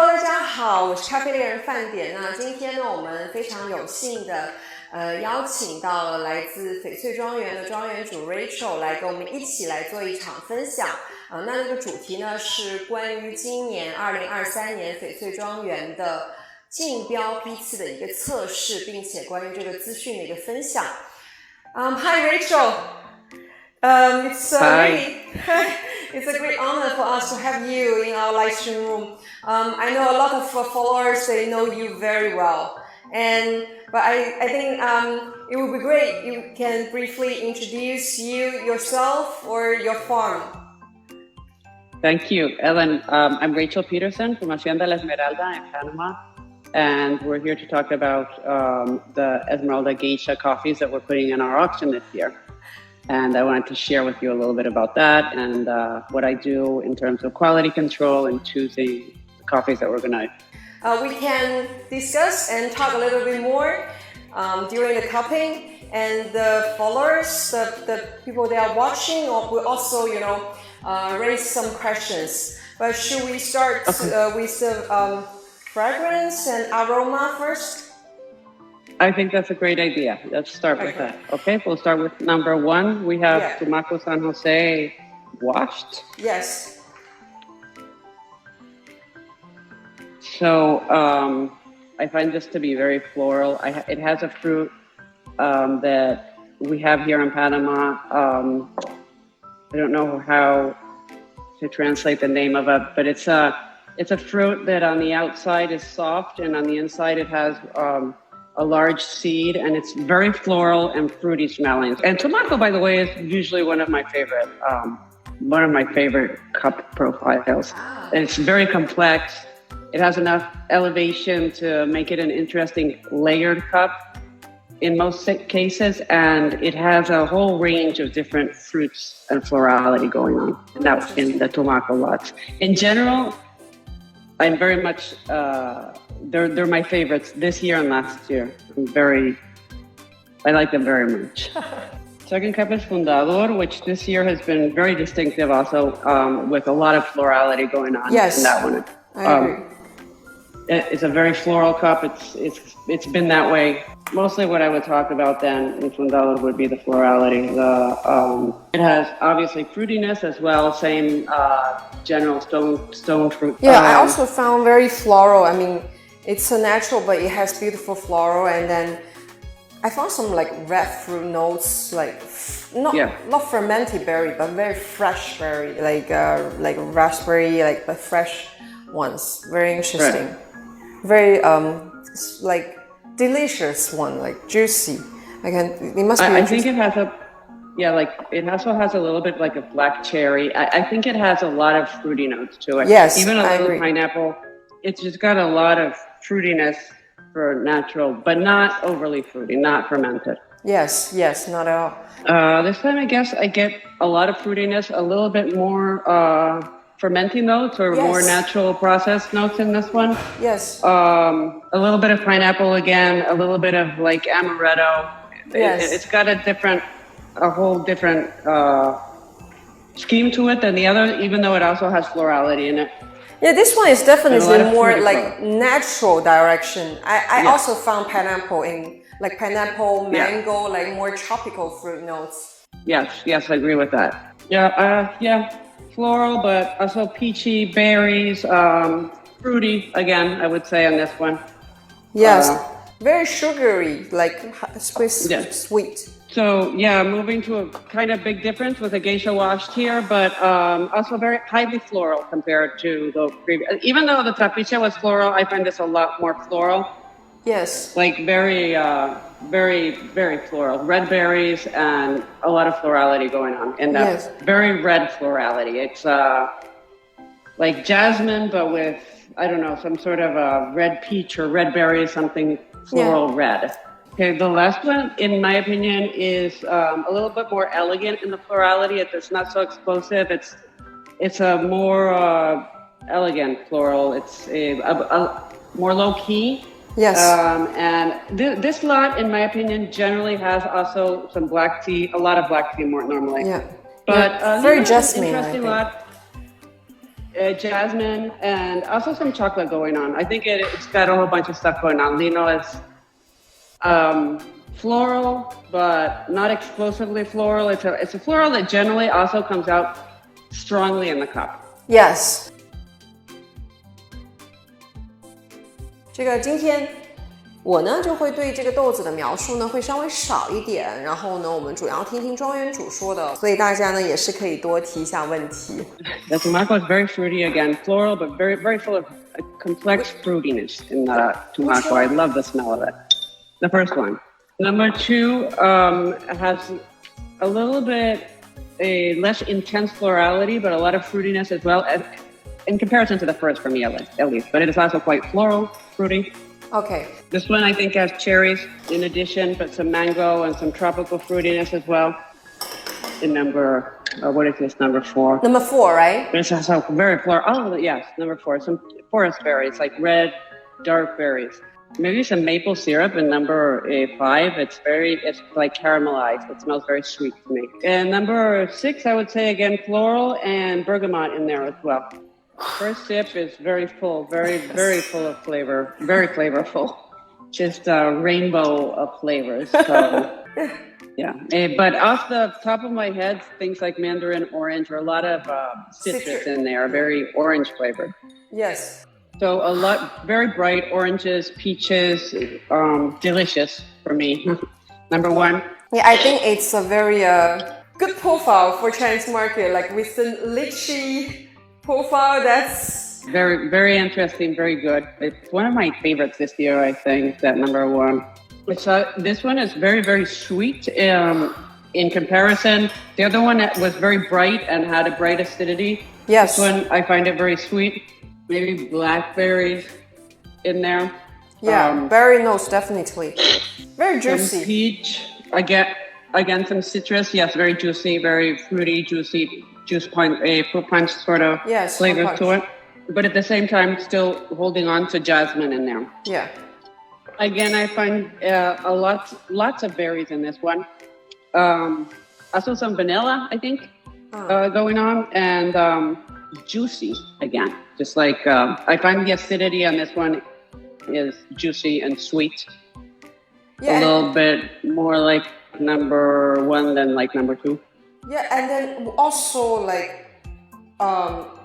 Hello， 大家好，我是咖啡猎人饭点。那今天呢，我们非常有幸的邀请到了来自翡翠庄园的庄园主 Rachel 来跟我们一起来做一场分享。那这个主题呢是关于今年2023年翡翠庄园的竞标批次的一个测试，并且关于这个资讯的一个分享。Hi Rachel. It's a great honor for us to have you in our live stream room. I know a lot of followers, they know you very well. But I think it would be great if you can briefly introduce yourself or your farm. Thank you, Ellen. I'm Rachel Peterson from Hacienda La Esmeralda in Panama. And we're here to talk about the Esmeralda Geisha coffees that we're putting in our auction this year. And I wanted to share with you a little bit about that and what I do in terms of quality control and choosing the coffees that we're going to. We can discuss and talk a little bit more during the cupping, and the followers, the people that are watching, will also, raise some questions. But should we start with the fragrance and aroma first? I think that's a great idea. Let's start with that. Okay, we'll start with number one. We have Tumaco San Jose washed. Yes. So I find this to be very floral. It has a fruit that we have here in Panama. I don't know how to translate the name of it, but it's a fruit that on the outside is soft and on the inside it has a large seed, and it's very floral and fruity smelling. And Tumaco, by the way, is usually one of my favorite cup profiles. And it's very complex. It has enough elevation to make it an interesting layered cup in most cases, and it has a whole range of different fruits and florality going on in the Tumaco lots. In general, I'm very much, they're my favorites this year and last year. I like them very much. Second cup is Fundador, which this year has been very distinctive also, with a lot of florality going on in that one. I agree. It's a very floral cup. It's been that way. Mostly what I would talk about then in Fundador would be the florality. It has obviously fruitiness as well, same general stone fruit. Yeah, I also found very floral. I mean, it's a natural, but it has beautiful floral. And then I found some like red fruit notes, like not fermented berry, but very fresh berry, like raspberry, like the fresh ones. Very interesting. Right. Very like delicious one, like juicy. It must be. I think it has it also has a little bit like a black cherry. I think it has a lot of fruity notes to it. Yes, even a little pineapple. It's just got a lot of fruitiness for natural, but not overly fruity, not fermented. Yes, not at all. This time I guess I get a lot of fruitiness, a little bit more fermenting notes or more natural processed notes in this one. Yes. A little bit of pineapple again, a little bit of like amaretto. Yes. It's got a whole different scheme to it than the other, even though it also has florality in it. Yeah, this one is definitely more like natural direction. I also found pineapple in like pineapple, mango, like more tropical fruit notes. Yes, I agree with that. Floral, but also peachy, berries, fruity again, I would say on this one. Yes, very sugary, like sweet. So moving to a kind of big difference with a geisha washed here, but also very highly floral compared to the previous. Even though the trapiche was floral, I find this a lot more floral. Yes. Like very, very floral. Red berries and a lot of florality going on. And that's very red florality. It's like jasmine, but with, I don't know, some sort of a red peach or red berry, something floral red. Okay, the last one, in my opinion, is a little bit more elegant in the florality. It's not so explosive. It's a more elegant floral. It's a more low-key. Yes. And this lot, in my opinion, generally has also some black tea, a lot of black tea more normally. Yeah. But very jasmine. Interesting lot. jasmine, and also some chocolate going on. I think it's got a whole bunch of stuff going on. Lino is floral, but not explosively floral. It's a floral that generally also comes out strongly in the cup. Yes. 这个今天我呢就会对这个豆子的描述呢会稍微少一点，然后呢我们主要听听庄园主说的，所以大家呢也是可以多提一下问题。The tomaco is very fruity again, floral, but very very full of complex fruitiness in the tomaco. I love the smell of it. The first one. Number 2 has a little bit a less intense florality, but a lot of fruitiness as well, in comparison to the first for me at least. But it is also quite floral, fruity. Okay. This one I think has cherries in addition, but some mango and some tropical fruitiness as well. In number, what is this, number 4? Number 4, right? This is also very floral. Oh, yes, number 4. Some forest berries, like red, dark berries. Maybe some maple syrup in number 5. It's like caramelized. It smells very sweet to me. And number 6, I would say again, floral and bergamot in there as well. First sip is very full, very, very full of flavor, very flavorful. Just a rainbow of flavors. So, yeah. But off the top of my head, things like mandarin orange or a lot of citrus in there, very orange flavored. Yes. So a lot, very bright oranges, peaches, delicious for me. Number 1. Yeah, I think it's a very good profile for Chinese market, like with the lychee profile. That's very, very interesting, very good. It's one of my favorites this year, I think, that number 1. This one is very, very sweet in comparison. The other one was very bright and had a bright acidity. Yes. This one, I find it very sweet. Maybe blackberries in there. Yeah, berry notes, definitely. Very juicy. Some peach. Again, some citrus. Yes, very juicy, very fruity, juicy, fruit punch sort of flavors to it. But at the same time, still holding on to jasmine in there. Yeah. Again, I find lots of berries in this one. Also some vanilla, I think, going on, and juicy again. Just like I find the acidity on this one is juicy and sweet. Yeah, a little bit more like number 1 than like number 2. Yeah, and then also like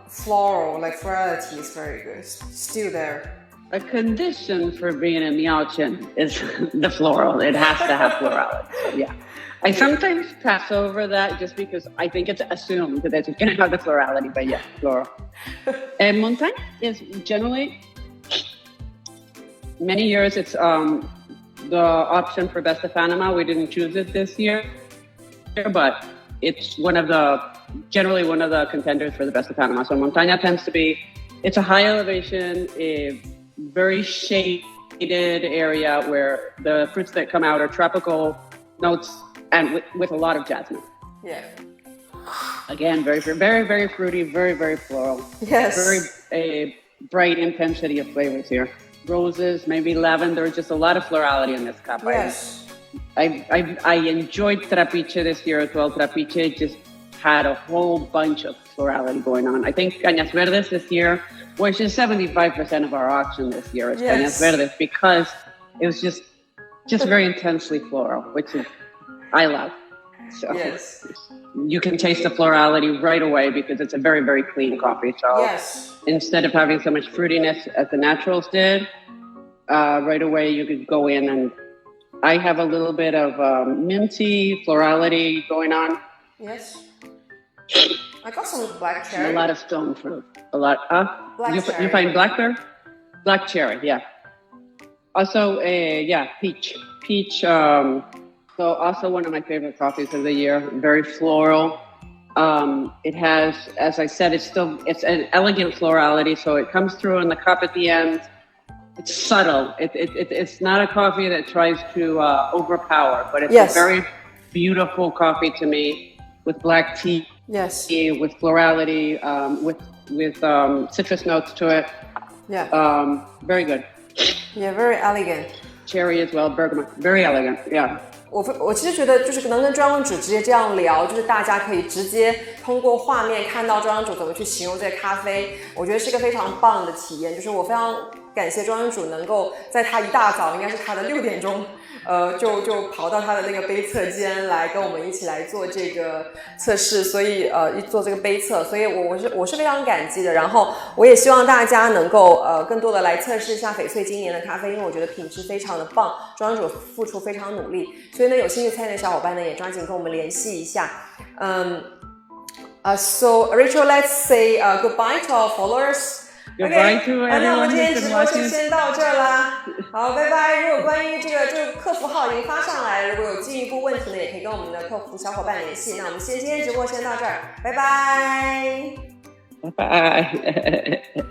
floral, like florality is very good. Still there. A condition for being a Miaochen is the floral. It has to have florality. Yeah. I sometimes pass over that just because I think it's assumed that it's going to have the florality, but yeah, floral. And Montagne is generally, many years it's the option for Best of Panama. We didn't choose it this year, but it's generally one of the contenders for the Best of Panama. So Montagne tends to be, it's a high elevation, a very shaded area where the fruits that come out are tropical notes and with a lot of jasmine. Yeah. Again, very, very, very fruity, very, very floral. Yes. Very bright intensity of flavors here. Roses, maybe lavender, just a lot of florality in this cup. Yes. I enjoyed Trapiche this year as well. Trapiche just had a whole bunch of florality going on. I think Cañas Verdes this year, which is 75% of our auction this year, is Cañas Verdes, because it was just very intensely floral, which is I love. So you can taste the florality right away because it's a very, very clean coffee. So instead of having so much fruitiness as the naturals did, right away you could go in, and I have a little bit of minty florality going on. Yes. I got some black cherry. And a lot of stone fruit. A lot. Cherry. You find blackberry? Black cherry, yeah. Also, peach. Peach. So also one of my favorite coffees of the year. Very floral. It has, as I said, it's an elegant florality. So it comes through in the cup at the end. It's subtle. It's not a coffee that tries to overpower, but it's a very beautiful coffee to me, with black tea. Yes. With florality, with citrus notes to it. Yeah. Very good. Yeah, very elegant. Cherry as well, bergamot. Very elegant. Yeah. 我其实觉得就是能跟庄园主直接这样聊，就是大家可以直接通过画面看到庄园主怎么去形容这个咖啡，我觉得是一个非常棒的体验。就是我非常感谢庄园主能够在他一大早，应该是他的6点钟，就跑到他的那个杯测间来跟我们一起来做这个测试，所以做这个杯测，所以我是非常感激的。然后我也希望大家能够更多的来测试一下翡翠今年的咖啡，因为我觉得品质非常的棒，庄园主付出非常努力，所以呢有兴趣参与的小伙伴呢也抓紧跟我们联系一下。So Rachel, let's say goodbye to our followers. Goodbye to everyone. 那我们今天直播就先到这啦。好，拜拜。如果关于这个客服号已经发上来了，如果有进一步问题呢，也可以跟我们的客服小伙伴联系。那我们今天直播先到这儿，拜拜。拜拜。